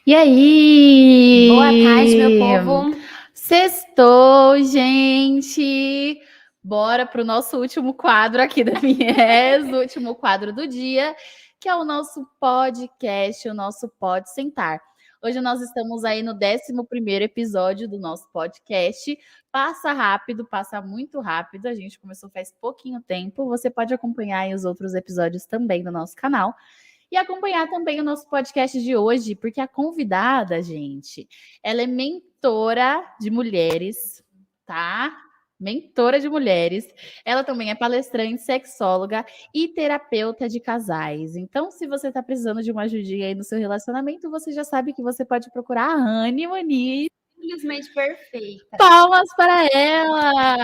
E aí? Boa tarde, meu povo. Sextou, gente! Bora pro nosso último quadro aqui da Mies, o último quadro do dia, que é o nosso podcast, o nosso Pode Sentar. Hoje nós estamos aí no 11º episódio do nosso podcast. Passa rápido, passa muito rápido. A gente começou faz pouquinho tempo. Você pode acompanhar aí os outros episódios também no nosso canal. E acompanhar também o nosso podcast de hoje, porque a convidada, gente, ela é mentora de mulheres, tá? Mentora de mulheres. Ela também é palestrante, sexóloga e terapeuta de casais. Então, se você está precisando de uma ajudinha aí no seu relacionamento, você já sabe que você pode procurar a Rani Moniz. Simplesmente perfeita. Palmas para ela!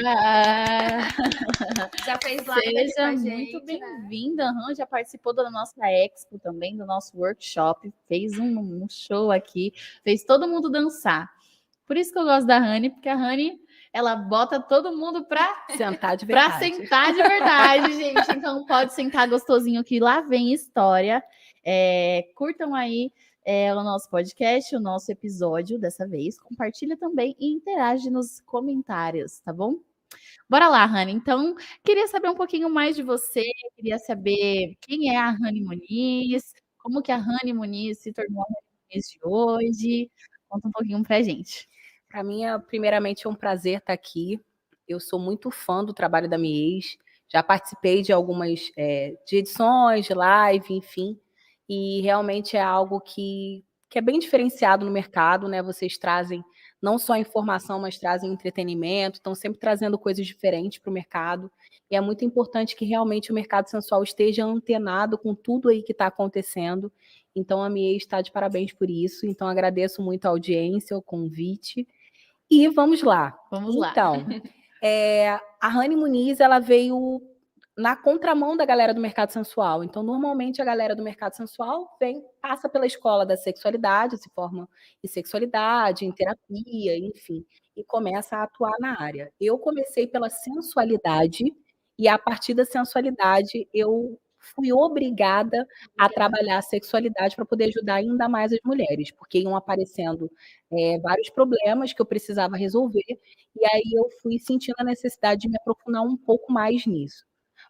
Já fez live aqui com Seja a gente, muito bem-vinda. Já participou da nossa expo também, do nosso workshop. Fez um show aqui, fez todo mundo dançar. Por isso que eu gosto da Rani, porque a Rani, ela bota todo mundo para sentar de verdade. Para sentar de verdade, gente. Então pode sentar gostosinho que lá vem história. Curtam aí o nosso podcast, o nosso episódio dessa vez. Compartilha também e interage nos comentários, tá bom? Bora lá, Rani. Então, queria saber um pouquinho mais de você, queria saber quem é a Rani Moniz, como que a Rani Moniz se tornou a Rani Moniz de hoje. Conta um pouquinho pra gente. Para mim, primeiramente, é um prazer estar aqui. Eu sou muito fã do trabalho da Mies, já participei de algumas de edições, de live, enfim, e realmente é algo que é bem diferenciado no mercado, né? Vocês trazem não só informação, mas trazem entretenimento, estão sempre trazendo coisas diferentes para o mercado, e é muito importante que realmente o mercado sensual esteja antenado com tudo aí que está acontecendo. Então, a Mies está de parabéns por isso, então agradeço muito a audiência, o convite. E vamos lá. Então, a Rani Moniz, ela veio na contramão da galera do mercado sensual. Então, normalmente, a galera do mercado sensual passa pela escola da sexualidade, se forma em sexualidade, em terapia, enfim, e começa a atuar na área. Eu comecei pela sensualidade e, a partir da sensualidade, eu fui obrigada a trabalhar a sexualidade para poder ajudar ainda mais as mulheres, porque iam aparecendo vários problemas que eu precisava resolver, e aí eu fui sentindo a necessidade de me aprofundar um pouco mais nisso.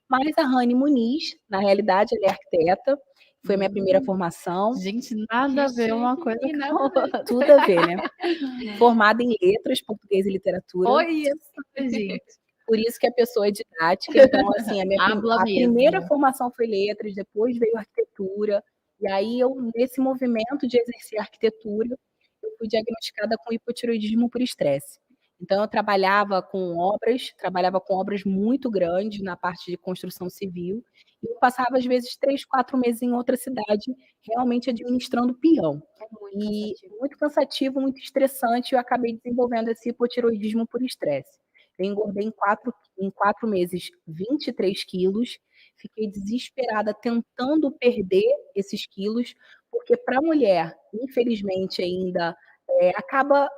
Mas a Rani Moniz, na realidade, ela é arquiteta, foi a minha primeira formação. Gente, nada a ver uma coisa com a outra. Tudo a ver, né? Formada em letras, português e literatura. Oi, gente. Por isso que a pessoa é didática. Então, assim, a primeira formação foi letras, depois veio arquitetura. E aí, nesse movimento de exercer arquitetura, eu fui diagnosticada com hipotireoidismo por estresse. Então, eu trabalhava com obras muito grandes na parte de construção civil. E eu passava, às vezes, 3, 4 meses em outra cidade, realmente administrando peão. Muito cansativo, muito estressante. Eu acabei desenvolvendo esse hipotireoidismo por estresse. Eu engordei em 4 meses 23 quilos, fiquei desesperada tentando perder esses quilos, porque para a mulher, infelizmente ainda, acaba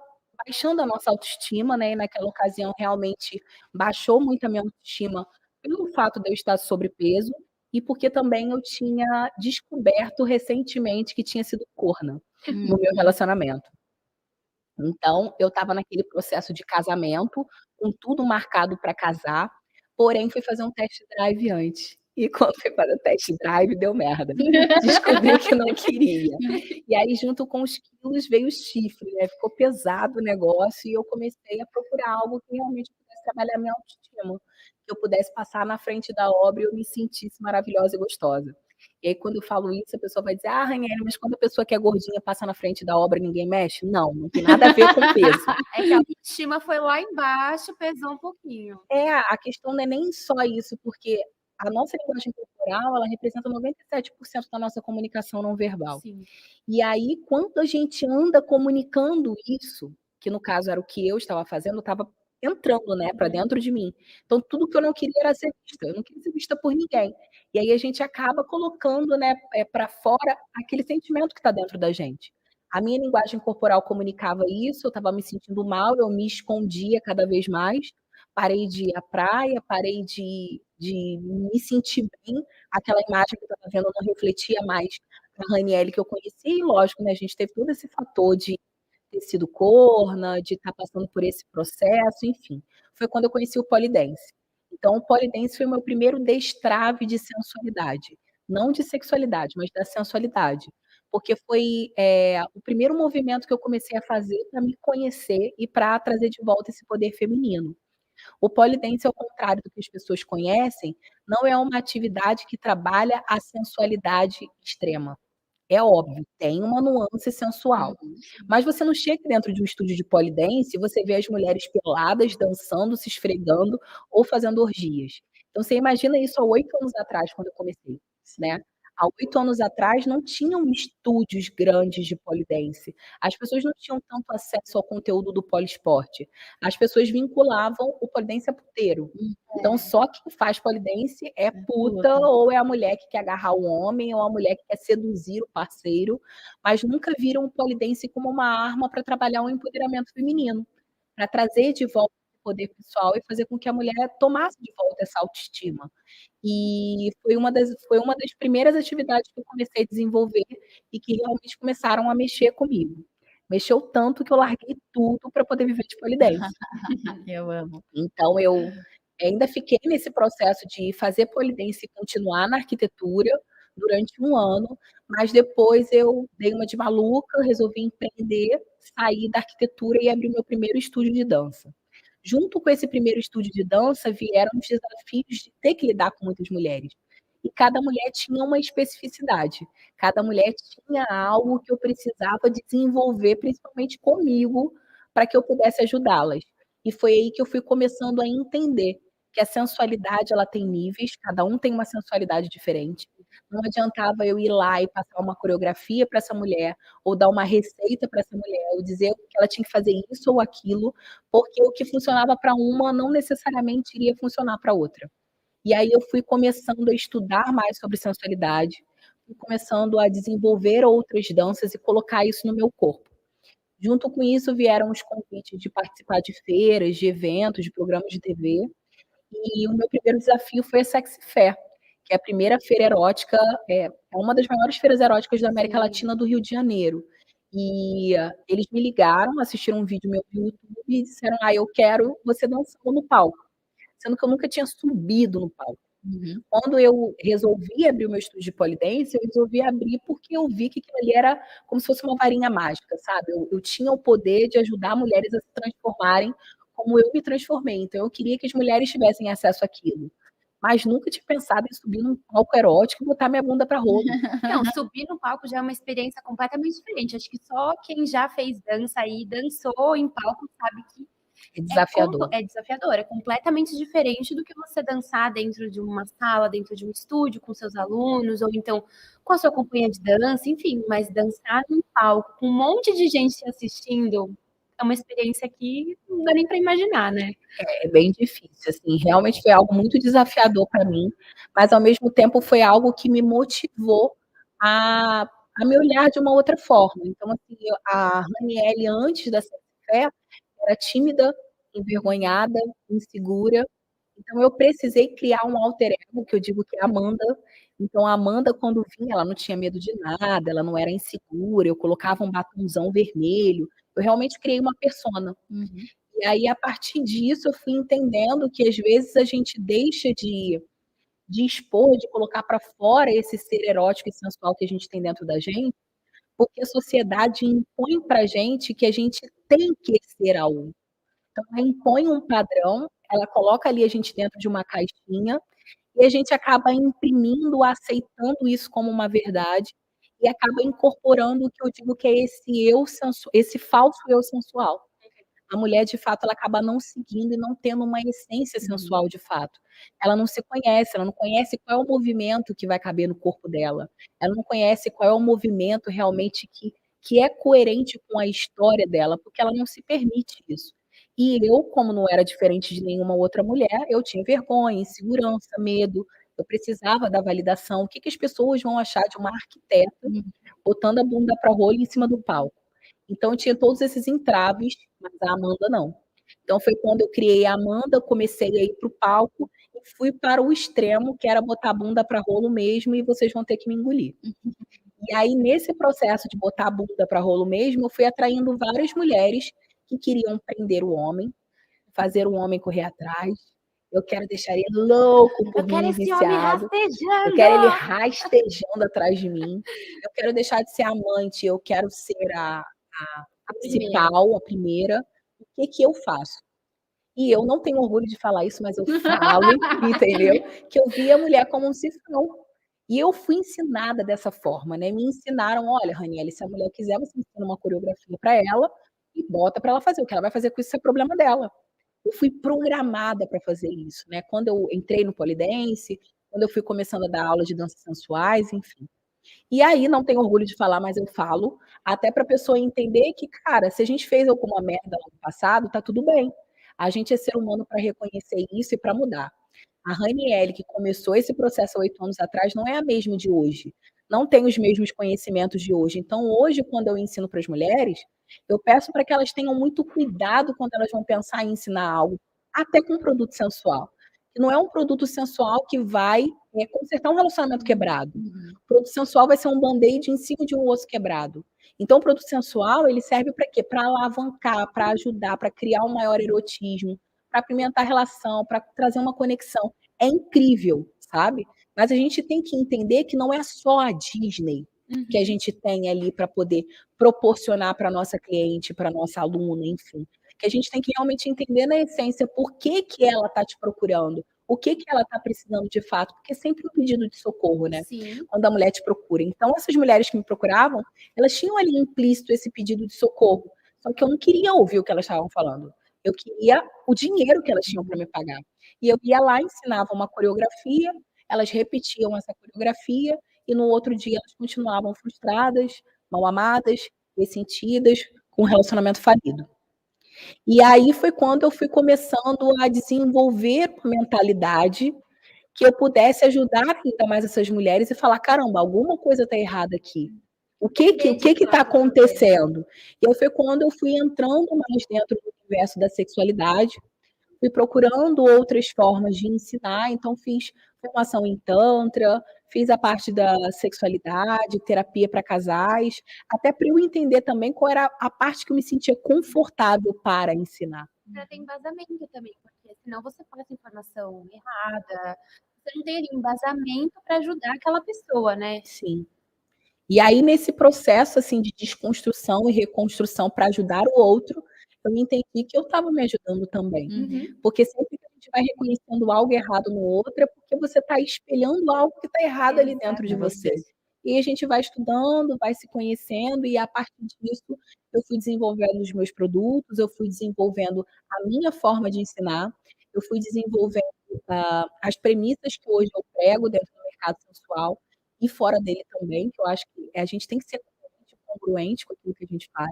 baixando a nossa autoestima, né? E naquela ocasião realmente baixou muito a minha autoestima pelo fato de eu estar sobrepeso e porque também eu tinha descoberto recentemente que tinha sido corna no meu relacionamento. Então, eu estava naquele processo de casamento, com tudo marcado para casar, porém fui fazer um test drive antes. E quando fui fazer o test drive, deu merda. Descobri que não queria. E aí, junto com os quilos, veio o chifre, né? Ficou pesado o negócio e eu comecei a procurar algo que realmente pudesse trabalhar a minha autoestima, que eu pudesse passar na frente da obra e eu me sentisse maravilhosa e gostosa. E aí, quando eu falo isso, a pessoa vai dizer: ah, Ranieri, mas quando a pessoa que é gordinha passa na frente da obra, ninguém mexe? Não, não tem nada a ver com peso. É que a autoestima foi lá embaixo, pesou um pouquinho. A questão não é nem só isso, porque a nossa linguagem corporal, ela representa 97% da nossa comunicação não verbal. Sim. E aí, quando a gente anda comunicando isso, que no caso era o que eu estava fazendo, estava entrando, né, para dentro de mim. Então, tudo que eu não queria era ser vista. Eu não queria ser vista por ninguém. E aí a gente acaba colocando, né, para fora aquele sentimento que está dentro da gente. A minha linguagem corporal comunicava isso, eu estava me sentindo mal, eu me escondia cada vez mais. Parei de ir à praia, parei de me sentir bem. Aquela imagem que eu estava vendo não refletia mais a Raniele que eu conheci, e lógico, né, a gente teve todo esse fator de ter sido corna, de estar passando por esse processo, enfim. Foi quando eu conheci o pole dance. Então, o pole dance foi o meu primeiro destrave de sensualidade. Não de sexualidade, mas da sensualidade. Porque foi o primeiro movimento que eu comecei a fazer para me conhecer e para trazer de volta esse poder feminino. O pole dance, ao contrário do que as pessoas conhecem, não é uma atividade que trabalha a sensualidade extrema. É óbvio, tem uma nuance sensual. Mas você não chega dentro de um estúdio de pole dance e você vê as mulheres peladas, dançando, se esfregando ou fazendo orgias. Então você imagina isso há 8 anos atrás, quando eu comecei, né. Há 8 anos atrás não tinham estúdios grandes de pole dance. As pessoas não tinham tanto acesso ao conteúdo do poliesporte. As pessoas vinculavam o pole dance a puteiro. Então só quem faz pole dance é puta, ou é a mulher que quer agarrar o homem, ou a mulher que quer seduzir o parceiro, mas nunca viram o pole dance como uma arma para trabalhar o empoderamento feminino, para trazer de volta o poder pessoal e fazer com que a mulher tomasse de volta essa autoestima. E foi uma das primeiras atividades que eu comecei a desenvolver e que realmente começaram a mexer comigo. Mexeu tanto que eu larguei tudo para poder viver de pole dance. Eu amo. Então eu ainda fiquei nesse processo de fazer pole dance e continuar na arquitetura durante 1 ano, mas depois eu dei uma de maluca, resolvi empreender, sair da arquitetura e abrir meu primeiro estúdio de dança. Junto com esse primeiro estúdio de dança vieram os desafios de ter que lidar com muitas mulheres. E cada mulher tinha uma especificidade, cada mulher tinha algo que eu precisava desenvolver, principalmente comigo, para que eu pudesse ajudá-las. E foi aí que eu fui começando a entender que a sensualidade ela tem níveis, cada um tem uma sensualidade diferente. Não adiantava eu ir lá e passar uma coreografia para essa mulher, ou dar uma receita para essa mulher, ou dizer que ela tinha que fazer isso ou aquilo, porque o que funcionava para uma não necessariamente iria funcionar para outra. E aí eu fui começando a estudar mais sobre sensualidade, fui começando a desenvolver outras danças e colocar isso no meu corpo. Junto com isso vieram os convites de participar de feiras, de eventos, de programas de TV, e o meu primeiro desafio foi a Sexy Fair, que é a primeira feira erótica, é uma das maiores feiras eróticas da América Latina, do Rio de Janeiro. E eles me ligaram, assistiram um vídeo meu no YouTube e disseram: "Ah, eu quero você dançando no palco", sendo que eu nunca tinha subido no palco. Quando eu resolvi abrir o meu estúdio de pole dance, eu resolvi abrir porque eu vi que aquilo ali era como se fosse uma varinha mágica, sabe. Eu tinha o poder de ajudar mulheres a se transformarem como eu me transformei, então eu queria que as mulheres tivessem acesso àquilo. Mas nunca tinha pensado em subir num palco erótico e botar minha bunda para rolo. Não, subir no palco já é uma experiência completamente diferente. Acho que só quem já fez dança e dançou em palco sabe que É desafiador. é desafiador, é completamente diferente do que você dançar dentro de uma sala, dentro de um estúdio com seus alunos, ou então com a sua companhia de dança, enfim, mas dançar num palco com um monte de gente te assistindo é uma experiência que não dá nem para imaginar, né. É bem difícil, assim, realmente foi algo muito desafiador para mim, mas ao mesmo tempo foi algo que me motivou a me olhar de uma outra forma. Então, assim, a Raniele antes da Sexy Fair era tímida, envergonhada, insegura, então eu precisei criar um alter ego, que eu digo que é a Amanda. Então a Amanda quando vinha, ela não tinha medo de nada, ela não era insegura, eu colocava um batonzão vermelho, eu realmente criei uma persona. E aí, a partir disso, eu fui entendendo que às vezes a gente deixa de expor, de colocar para fora esse ser erótico e sensual que a gente tem dentro da gente, porque a sociedade impõe pra gente que a gente tem que ser algo. Então ela impõe um padrão, ela coloca ali a gente dentro de uma caixinha, e a gente acaba imprimindo, aceitando isso como uma verdade, e acaba incorporando o que eu digo que é esse falso eu sensual. A mulher, de fato, ela acaba não seguindo e não tendo uma essência sensual de fato. Ela não se conhece, ela não conhece qual é o movimento que vai caber no corpo dela. Ela não conhece qual é o movimento realmente que é coerente com a história dela, porque ela não se permite isso. E eu, como não era diferente de nenhuma outra mulher, eu tinha vergonha, insegurança, medo, eu precisava da validação. O que as pessoas vão achar de uma arquiteta botando a bunda para rolo em cima do palco? Então tinha todos esses entraves, mas a Amanda não. Então foi quando eu criei a Amanda, comecei a ir para o palco e fui para o extremo, que era botar a bunda para rolo mesmo e vocês vão ter que me engolir. E aí, nesse processo de botar a bunda para rolo mesmo, eu fui atraindo várias mulheres que queriam prender o homem, fazer o homem correr atrás. Eu quero deixar ele louco por mim, viciado. Eu quero ele rastejando atrás de mim. Eu quero deixar de ser amante, eu quero ser a principal, a primeira. O que eu faço? E eu não tenho orgulho de falar isso, mas eu falo, entendeu? Que eu vi a mulher como um cifrão. E eu fui ensinada dessa forma, né? Me ensinaram, olha, Raniele, se a mulher quiser, você ensina uma coreografia para ela e bota para ela fazer. O que ela vai fazer com isso é problema dela. Eu fui programada para fazer isso, né? Quando eu entrei no polidense, quando eu fui começando a dar aula de danças sensuais, enfim. E aí, não tenho orgulho de falar, mas eu falo, até para a pessoa entender que, cara, se a gente fez alguma merda lá no passado, tá tudo bem. A gente é ser humano para reconhecer isso e para mudar. A Raniele, que começou esse processo há 8 anos atrás, não é a mesma de hoje. Não tem os mesmos conhecimentos de hoje. Então, hoje, quando eu ensino para as mulheres, eu peço para que elas tenham muito cuidado quando elas vão pensar em ensinar algo, até com um produto sensual. Que não é um produto sensual que vai consertar um relacionamento quebrado. O produto sensual vai ser um band-aid em cima de um osso quebrado. Então, o produto sensual, ele serve para quê? Para alavancar, para ajudar, para criar um maior erotismo, para apimentar a relação, para trazer uma conexão. É incrível, sabe? Mas a gente tem que entender que não é só a Disney que a gente tem ali para poder proporcionar para a nossa cliente, para a nossa aluna, enfim. Que a gente tem que realmente entender na essência por que ela está te procurando, o que ela está precisando de fato, porque é sempre um pedido de socorro, né? Sim. Quando a mulher te procura. Então, essas mulheres que me procuravam, elas tinham ali implícito esse pedido de socorro, só que eu não queria ouvir o que elas estavam falando. Eu queria o dinheiro que elas tinham para me pagar. E eu ia lá, ensinava uma coreografia, elas repetiam essa coreografia, e no outro dia elas continuavam frustradas, mal amadas, ressentidas, com um relacionamento falido. E aí foi quando eu fui começando a desenvolver uma mentalidade que eu pudesse ajudar ainda mais essas mulheres e falar, caramba, alguma coisa está errada aqui. O que está acontecendo? E aí foi quando eu fui entrando mais dentro do universo da sexualidade, fui procurando outras formas de ensinar, então fiz formação em tantra, fiz a parte da sexualidade, terapia para casais, até para eu entender também qual era a parte que eu me sentia confortável para ensinar. Para ter embasamento também, porque senão você passa informação errada, você não tem ali embasamento para ajudar aquela pessoa, né? Sim. E aí, nesse processo assim de desconstrução e reconstrução para ajudar o outro, eu entendi que eu estava me ajudando também. Porque sempre que a gente vai reconhecendo algo errado no outro, é porque você está espelhando algo que está errado ali dentro de você. E a gente vai estudando, vai se conhecendo, e a partir disso eu fui desenvolvendo os meus produtos, eu fui desenvolvendo a minha forma de ensinar, eu fui desenvolvendo as premissas que hoje eu prego dentro do mercado sensual, e fora dele também, que eu acho que a gente tem que ser congruente com aquilo que a gente faz.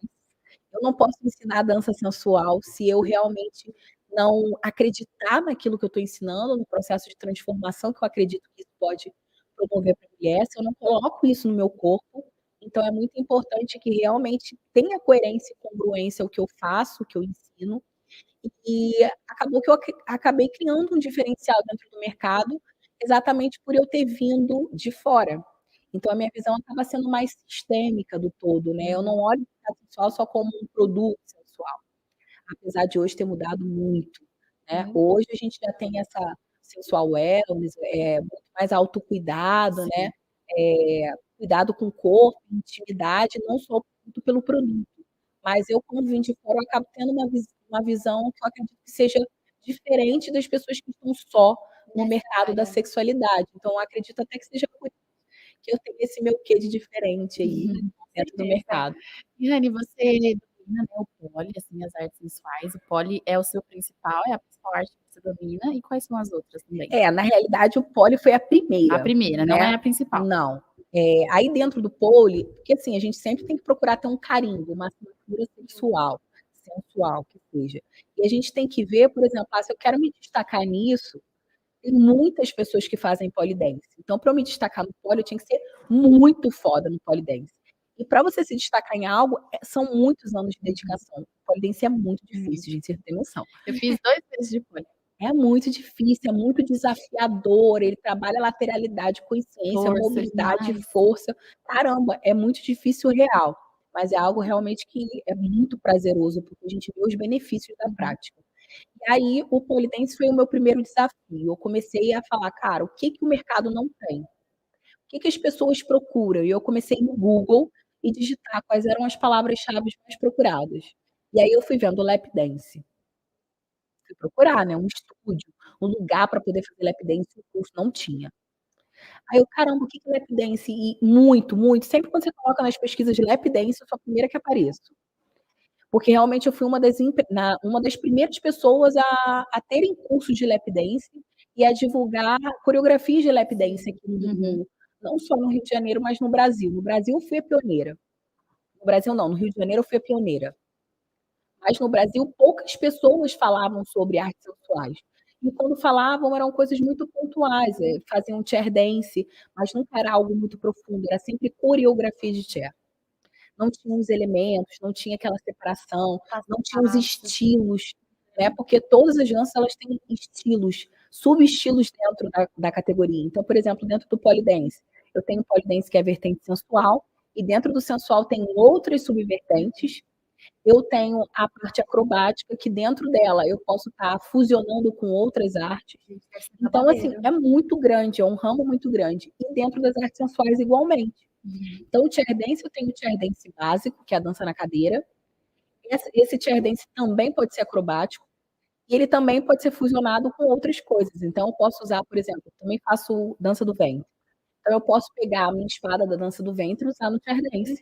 Eu não posso ensinar dança sensual se eu realmente não acreditar naquilo que eu estou ensinando, no processo de transformação que eu acredito que isso pode promover para a mulher, se eu não coloco isso no meu corpo. Então, é muito importante que realmente tenha coerência e congruência o que eu faço, o que eu ensino. E acabou que eu acabei criando um diferencial dentro do mercado, exatamente por eu ter vindo de fora. Então, a minha visão acaba sendo mais sistêmica do todo, né? Eu não olho o mercado sensual só como um produto sensual, apesar de hoje ter mudado muito, né? Hoje a gente já tem essa sensual wellness, muito mais autocuidado, né? Cuidado com o corpo, intimidade, não só muito pelo produto. Mas eu, como vim de fora, eu acabo tendo uma visão que eu acredito que seja diferente das pessoas que estão só no mercado da sexualidade. Então, eu acredito até que seja por isso que eu tenho esse meu quê de diferente aí dentro do mercado. E, Rani, você domina, né, o poli, assim, as artes sensuais. O poli é o seu principal, é a principal arte que você domina. E quais são as outras também? Na realidade, o poli foi a primeira. A primeira, né? não é a principal. Não. Aí dentro do pole, porque assim, a gente sempre tem que procurar ter um carimbo, uma assinatura sexual, sensual, que seja. E a gente tem que ver, por exemplo, se eu quero me destacar nisso, tem muitas pessoas que fazem pole dance. Então, para eu me destacar no pole, eu tinha que ser muito foda no pole dance. E para você se destacar em algo, são muitos anos de dedicação. Pole dance é muito difícil, gente, você não tem noção. Eu fiz 2 meses de pole. É muito difícil, é muito desafiador, ele trabalha a lateralidade, consciência, mobilidade, força. Caramba, é muito difícil real, mas é algo realmente que é muito prazeroso, porque a gente vê os benefícios da prática. E aí, o pole dance foi o meu primeiro desafio. Eu comecei a falar, cara, o que o mercado não tem? O que as pessoas procuram? E eu comecei no Google e digitar quais eram as palavras-chave mais procuradas. E aí eu fui vendo lap dance. Fui procurar, né, um estúdio, um lugar para poder fazer lap dance, o curso não tinha. Aí eu: "Caramba, o que é lap dance?" E muito, muito, sempre quando você coloca nas pesquisas de lap dance, eu sou a primeira que apareço. Porque realmente eu fui uma das primeiras pessoas a terem cursos de lap dance e a divulgar coreografias de lap dance aqui no não só no Rio de Janeiro, mas no Brasil. No Brasil eu fui a pioneira. No Brasil não, no Rio de Janeiro eu fui a pioneira. Mas no Brasil poucas pessoas falavam sobre artes sensuais. E quando falavam eram coisas muito pontuais, faziam chair dance, mas nunca era algo muito profundo, era sempre coreografia de chair. Não tinha os elementos, não tinha aquela separação, não tinha os estilos, né, porque todas as danças elas têm estilos, subestilos dentro da categoria. Então, por exemplo, dentro do pole dance, eu tenho o pole dance que é a vertente sensual, e dentro do sensual tem outras subvertentes. Eu tenho a parte acrobática, que dentro dela eu posso estar fusionando com outras artes. Então, assim, é muito grande, é um ramo muito grande. E dentro das artes sensuais igualmente. Então, o chair dance, eu tenho o chair dance básico, que é a dança na cadeira. Esse chair dance também pode ser acrobático. E ele também pode ser fusionado com outras coisas. Então, eu posso usar, por exemplo, eu também faço dança do ventre. Então, eu posso pegar a minha espada da dança do ventre e usar no chair dance.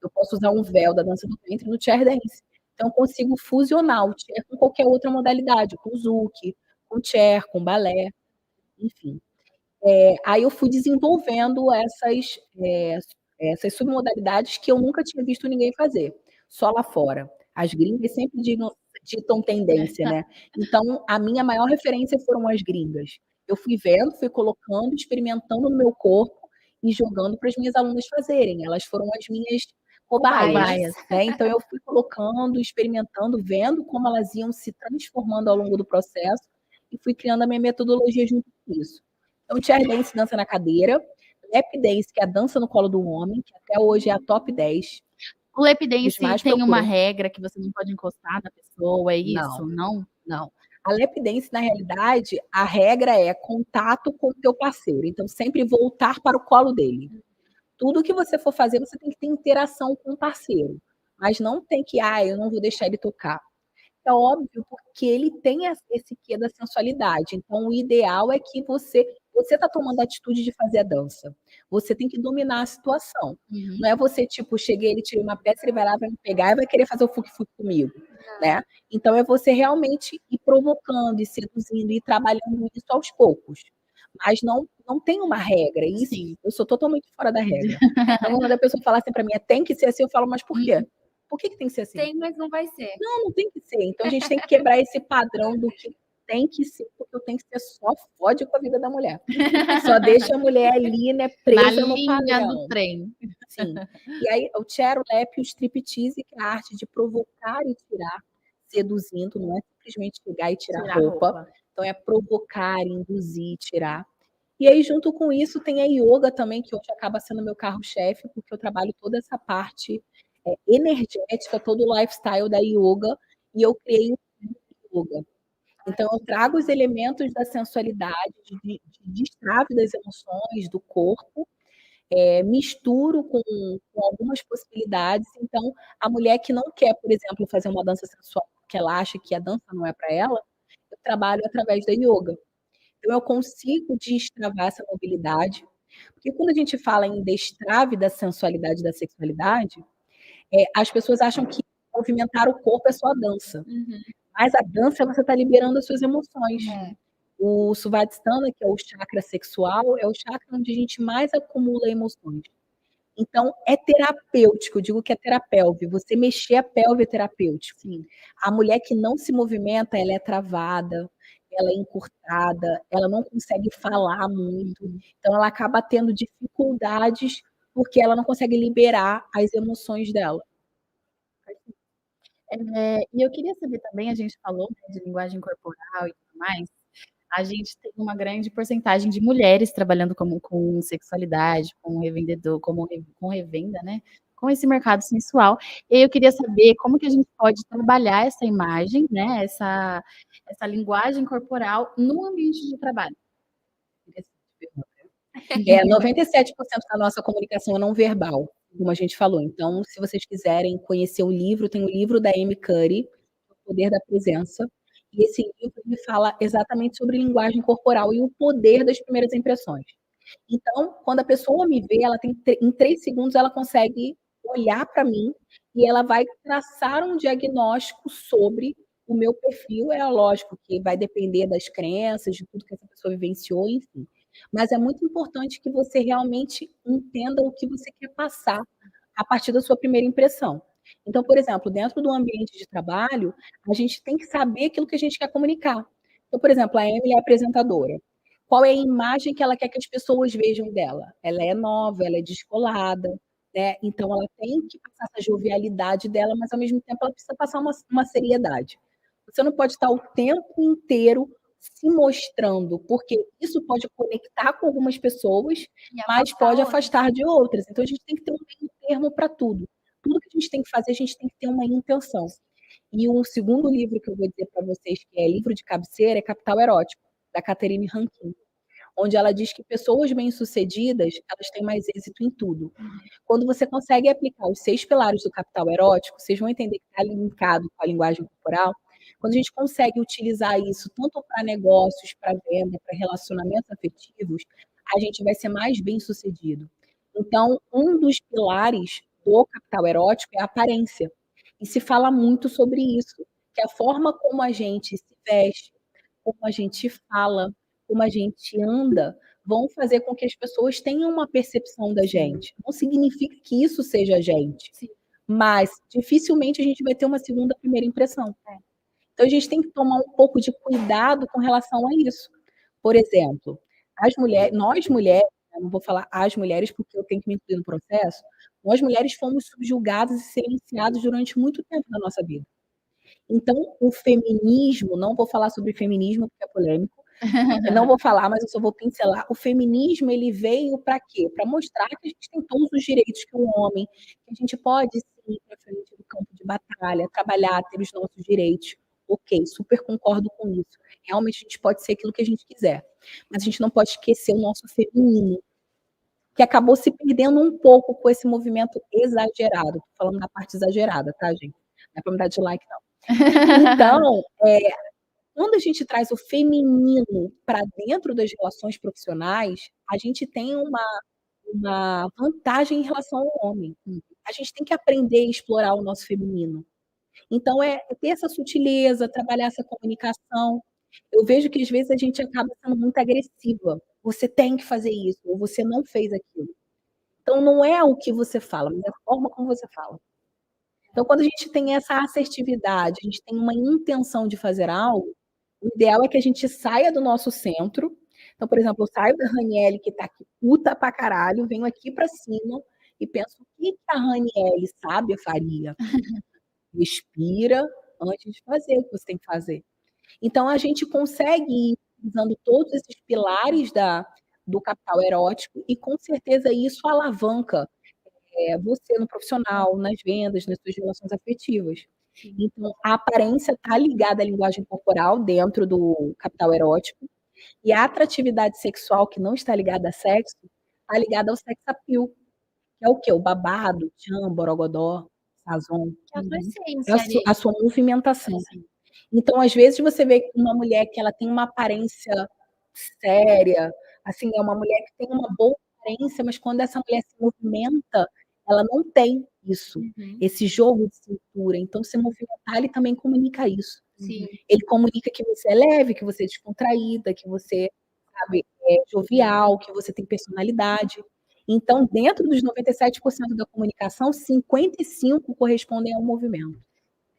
Eu posso usar um véu da dança do ventre no chair dance. Então, eu consigo fusionar o chair com qualquer outra modalidade, com zouk, com chair, com balé, enfim. Aí eu fui desenvolvendo essas submodalidades que eu nunca tinha visto ninguém fazer, só lá fora. As gringas sempre ditam tendência, né? Então, a minha maior referência foram as gringas. Eu fui vendo, fui colocando, experimentando no meu corpo e jogando para as minhas alunas fazerem. Elas foram as minhas cobaias, né? Então, eu fui colocando, experimentando, vendo como elas iam se transformando ao longo do processo e fui criando a minha metodologia junto com isso. Então, chair dance, dança na cadeira, lap dance, que é a dança no colo do homem, que até hoje é a top 10. O lap dance tem uma regra que você não pode encostar na pessoa, é isso? Não. A lap dance, na realidade, a regra é contato com o teu parceiro. Então, sempre voltar para o colo dele. Tudo que você for fazer, você tem que ter interação com o parceiro. Mas não tem que, eu não vou deixar ele tocar. É óbvio, porque ele tem esse quê da sensualidade. Então, o ideal é que você está tomando a atitude de fazer a dança. Você tem que dominar a situação. Não é você, tipo, cheguei, ele tirou uma peça, ele vai lá, vai me pegar e vai querer fazer o fuque-fuque comigo, né? Então, é você realmente ir provocando, e seduzindo, e trabalhando isso aos poucos. Mas não tem uma regra. Isso, eu sou totalmente fora da regra. Então, quando a pessoa fala assim para mim, tem que ser assim, eu falo, mas por quê? Por que tem que ser assim? Tem, mas não vai ser. Não tem que ser. Então a gente tem que quebrar esse padrão do que tem que ser, porque o tem que ser só fode com a vida da mulher. Só deixa a mulher ali, né, presa no padrão. Do trem. Sim. E aí o chair, o lap e o striptease, que é a arte de provocar e tirar, seduzindo, não é simplesmente chegar e tirar a roupa. Então é provocar, induzir, tirar. E aí, junto com isso, tem a yoga também, que hoje acaba sendo meu carro-chefe, porque eu trabalho toda essa parte energética, todo o lifestyle da yoga, e eu criei o yoga. Então, eu trago os elementos da sensualidade, de destrave das emoções, do corpo, misturo com algumas possibilidades. Então, a mulher que não quer, por exemplo, fazer uma dança sensual, porque ela acha que a dança não é para ela, eu trabalho através da yoga. Então, eu consigo destravar essa mobilidade, porque quando a gente fala em destrave da sensualidade e da sexualidade, as pessoas acham que movimentar o corpo é só a dança. Mas a dança, você está liberando as suas emoções. O Svadhisthana, que é o chakra sexual, é o chakra onde a gente mais acumula emoções. Então, é terapêutico, eu digo que é terapelve. Você mexer a pelve é terapêutico. A mulher que não se movimenta, ela é travada, ela é encurtada, ela não consegue falar muito. Então, ela acaba tendo dificuldades porque ela não consegue liberar as emoções dela. E eu queria saber também, a gente falou, né, de linguagem corporal e tudo mais, a gente tem uma grande porcentagem de mulheres trabalhando com sexualidade, com revendedor, com revenda, né, com esse mercado sensual. E aí eu queria saber como que a gente pode trabalhar essa imagem, né, essa linguagem corporal no ambiente de trabalho. Interessante pergunta. 97% da nossa comunicação é não verbal, como a gente falou. Então, se vocês quiserem conhecer o livro, tem o livro da Amy Cuddy, O Poder da Presença, e esse livro ele fala exatamente sobre linguagem corporal e o poder das primeiras impressões. Então, quando a pessoa me vê, ela tem em 3 segundos ela consegue olhar para mim e ela vai traçar um diagnóstico sobre o meu perfil. É lógico que vai depender das crenças, de tudo que essa pessoa vivenciou, enfim. Mas é muito importante que você realmente entenda o que você quer passar a partir da sua primeira impressão. Então, por exemplo, dentro do ambiente de trabalho, a gente tem que saber aquilo que a gente quer comunicar. Então, por exemplo, a Emily é apresentadora. Qual é a imagem que ela quer que as pessoas vejam dela? Ela é nova, ela é descolada, né? Então ela tem que passar essa jovialidade dela, mas ao mesmo tempo ela precisa passar uma seriedade. Você não pode estar o tempo inteiro se mostrando, porque isso pode conectar com algumas pessoas, mas pode afastar de outras. Então a gente tem que ter um meio termo para tudo. Tudo que a gente tem que fazer, a gente tem que ter uma intenção. E o segundo livro que eu vou dizer para vocês, que é livro de cabeceira, é Capital Erótico, da Catherine Rankin, onde ela diz que pessoas bem-sucedidas, elas têm mais êxito em tudo. Quando você consegue aplicar os 6 pilares do capital erótico, vocês vão entender que está linkado com a linguagem corporal. Quando a gente consegue utilizar isso tanto para negócios, para venda, para relacionamentos afetivos, a gente vai ser mais bem-sucedido. Então, um dos pilares do capital erótico é a aparência. E se fala muito sobre isso, que a forma como a gente se veste, como a gente fala, como a gente anda, vão fazer com que as pessoas tenham uma percepção da gente. Não significa que isso seja a gente, mas dificilmente a gente vai ter uma segunda, primeira impressão. Então a gente tem que tomar um pouco de cuidado com relação a isso. Por exemplo, nós mulheres, não vou falar as mulheres porque eu tenho que me incluir no processo, nós mulheres fomos subjugadas e silenciadas durante muito tempo da nossa vida. Então, o feminismo, não vou falar sobre feminismo porque é polêmico, eu não vou falar, mas eu só vou pincelar. O feminismo, ele veio para quê? Para mostrar que a gente tem todos os direitos que um homem, que a gente pode sim ir para frente do campo de batalha, trabalhar, ter os nossos direitos. Ok, super concordo com isso. Realmente a gente pode ser aquilo que a gente quiser, mas a gente não pode esquecer o nosso feminino, que acabou se perdendo um pouco com esse movimento exagerado. Estou falando da parte exagerada, tá, gente? Não é para me dar de like, não. Então, quando a gente traz o feminino para dentro das relações profissionais, a gente tem uma vantagem em relação ao homem. A gente tem que aprender a explorar o nosso feminino. Então, é ter essa sutileza, trabalhar essa comunicação. Eu vejo que às vezes a gente acaba sendo muito agressiva. Você tem que fazer isso, ou você não fez aquilo. Então, não é o que você fala, mas é a forma como você fala. Então, quando a gente tem essa assertividade, a gente tem uma intenção de fazer algo, o ideal é que a gente saia do nosso centro. Então, por exemplo, eu saio da Raniele, que tá aqui puta pra caralho, venho aqui pra cima e penso, o que a Raniele sábia faria? Respira antes de fazer o que você tem que fazer. Então, a gente consegue ir usando todos esses pilares do capital erótico e, com certeza, isso alavanca você no profissional, nas vendas, nas suas relações afetivas. Então, a aparência está ligada à linguagem corporal dentro do capital erótico e a atratividade sexual que não está ligada a sexo está ligada ao sex appeal, que é o quê? O babado, tchan, borogodó, sazon. Que é a sua essência. A sua movimentação. Então, às vezes, você vê uma mulher que ela tem uma aparência séria, assim, é uma mulher que tem uma boa aparência, mas quando essa mulher se movimenta, ela não tem isso, esse jogo de cintura. Então, se movimentar, ele também comunica isso. Sim. Ele comunica que você é leve, que você é descontraída, que você, sabe, é jovial, que você tem personalidade. Então, dentro dos 97% da comunicação, 55% correspondem ao movimento.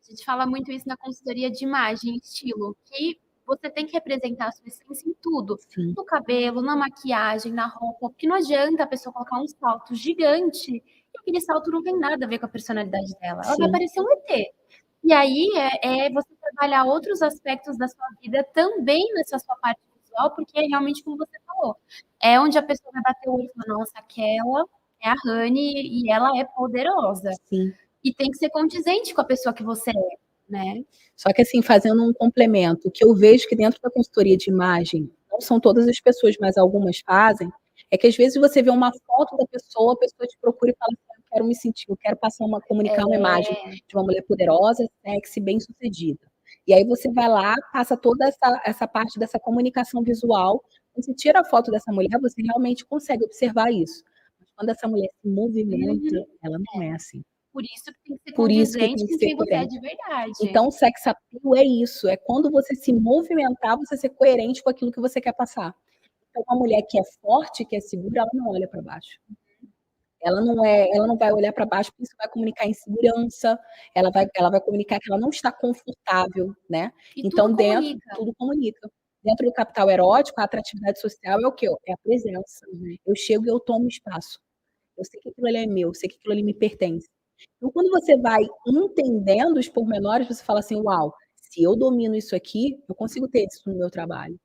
A gente fala muito isso na consultoria de imagem e estilo, que você tem que representar a sua essência em tudo. Sim. No cabelo, na maquiagem, na roupa, porque não adianta a pessoa colocar um salto gigante e aquele salto não tem nada a ver com a personalidade dela. Ela vai parecer um ET. E aí é você trabalhar outros aspectos da sua vida também nessa sua parte visual, porque é realmente como você falou. É onde a pessoa vai bater o olho e falar, nossa, aquela é a Rani e ela é poderosa. Sim. E tem que ser condizente com a pessoa que você é, né? Só que assim, fazendo um complemento, o que eu vejo que dentro da consultoria de imagem, não são todas as pessoas, mas algumas fazem, é que às vezes você vê uma foto da pessoa, a pessoa te procura e fala assim, eu quero me sentir, eu quero comunicar uma imagem de uma mulher poderosa, sexy, bem-sucedida. E aí você vai lá, passa toda essa parte dessa comunicação visual, quando você tira a foto dessa mulher, você realmente consegue observar isso. Mas quando essa mulher se movimenta, ela não é assim. Por isso que tem que ser Por isso que tem condizente que com ser quem você é coerente. de verdade. Então, o sex appeal é isso, é quando você se movimentar, você ser coerente com aquilo que você quer passar. Então, uma mulher que é forte, que é segura, ela não olha para baixo. Ela não vai olhar para baixo, porque isso vai comunicar insegurança, ela vai comunicar que ela não está confortável, né? E Então, tudo comunica. tudo comunica. Dentro do capital erótico, a atratividade social é o quê? É a presença. Eu chego e eu tomo espaço. Eu sei que aquilo ali é meu, eu sei que aquilo ali me pertence. Então, quando você vai entendendo os pormenores, você fala assim, uau, se eu domino isso aqui, eu consigo ter isso no meu trabalho.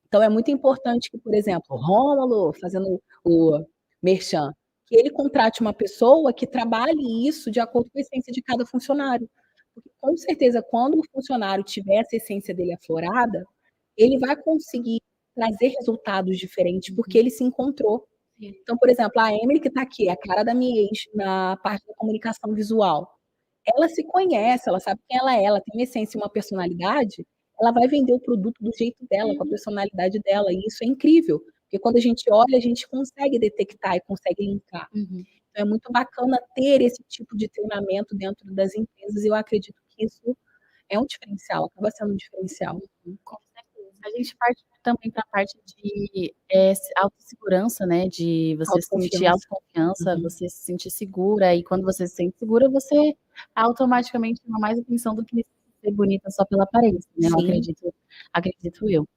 Então, é muito importante que, por exemplo, o Rômulo, fazendo o merchan, que ele contrate uma pessoa que trabalhe isso de acordo com a essência de cada funcionário. Porque, com certeza, quando o funcionário tiver essa essência dele aflorada, ele vai conseguir trazer resultados diferentes, porque ele se encontrou. Então, por exemplo, a Emily, que está aqui, é a cara da minha ex na parte da comunicação visual. Ela se conhece, ela sabe quem ela tem uma essência e uma personalidade, ela vai vender o produto do jeito dela, com a personalidade dela, e isso é incrível, porque quando a gente olha, a gente consegue detectar e consegue linkar. Então, é muito bacana ter esse tipo de treinamento dentro das empresas, e eu acredito que isso é um diferencial, acaba sendo um diferencial. Com certeza. A gente parte também para a parte de autossegurança, né? De você sentir autoconfiança, você se sentir segura, e quando você se sente segura, você automaticamente chama mais atenção do que ser bonita só pela aparência, né? Eu acredito eu.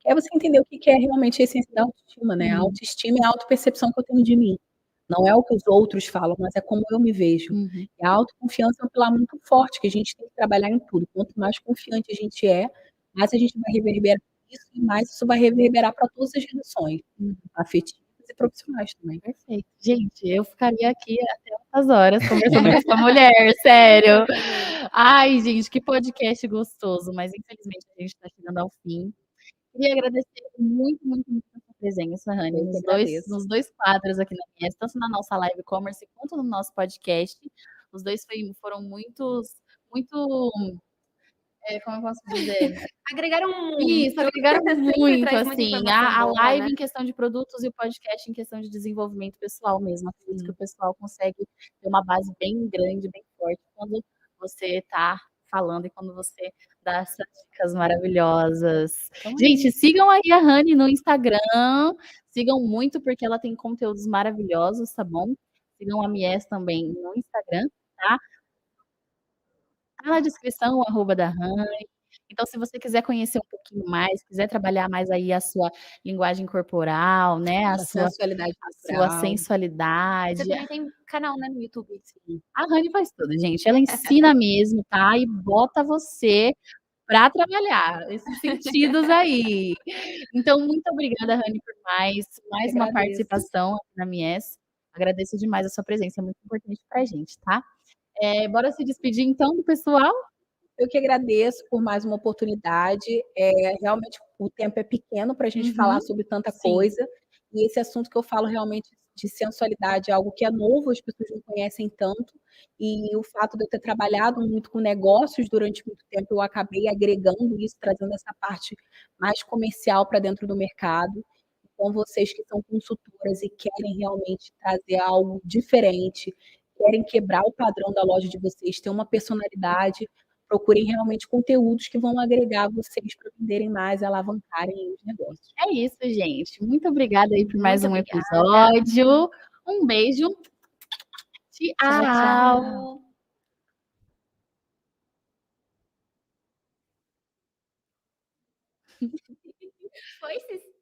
É você entender o que é realmente a essência da autoestima, né? A autoestima é a autopercepção que eu tenho de mim. Não é o que os outros falam, mas é como eu me vejo. E a autoconfiança é um pilar muito forte, que a gente tem que trabalhar em tudo. Quanto mais confiante a gente é, mais a gente vai reverberar isso, e mais isso vai reverberar para todas as relações, afetivas e profissionais também. Perfeito. Gente, eu ficaria aqui até outras horas conversando com essa mulher, sério. Ai, gente, que podcast gostoso, mas infelizmente a gente está chegando ao fim. Queria agradecer muito, muito, muito a sua presença, Rani, nos dois quadros aqui na minha, tanto na nossa live e-commerce quanto no nosso podcast. Os dois foram muito, como eu posso dizer? Agregaram muito. Isso, agregaram muito, assim, a boa, live né? em questão de produtos e o podcast em questão de desenvolvimento pessoal mesmo. Acredito que o pessoal consegue ter uma base bem grande, bem forte, quando você está falando e quando você dá essas dicas maravilhosas. Gente, sigam aí a Rani no Instagram, sigam muito, porque ela tem conteúdos maravilhosos, tá bom? Sigam a Mies também no Instagram, tá? Tá na descrição o arroba da Rani. Então, se você quiser conhecer um pouquinho mais, quiser trabalhar mais aí a sua linguagem corporal, né, a sua sensualidade. Você também tem canal, né, no YouTube. Sim. A Rani faz tudo, gente. Ela ensina mesmo, tá? E bota você para trabalhar esses sentidos aí. Então, muito obrigada, Rani, por mais uma participação aqui na Mies. Agradeço demais a sua presença, é muito importante pra gente, tá? Bora se despedir então do pessoal? Eu que agradeço por mais uma oportunidade. Realmente o tempo é pequeno para a gente falar sobre tanta coisa. E esse assunto que eu falo realmente de sensualidade é algo que é novo, as pessoas não conhecem tanto. E o fato de eu ter trabalhado muito com negócios durante muito tempo, eu acabei agregando isso, trazendo essa parte mais comercial para dentro do mercado. Então, vocês que são consultoras e querem realmente trazer algo diferente, querem quebrar o padrão da loja de vocês, ter uma personalidade, procurem realmente conteúdos que vão agregar vocês para venderem mais e alavancarem os negócios. É isso, gente. Muito obrigada aí por mais um episódio. Um beijo. Tchau. Foi, Cis?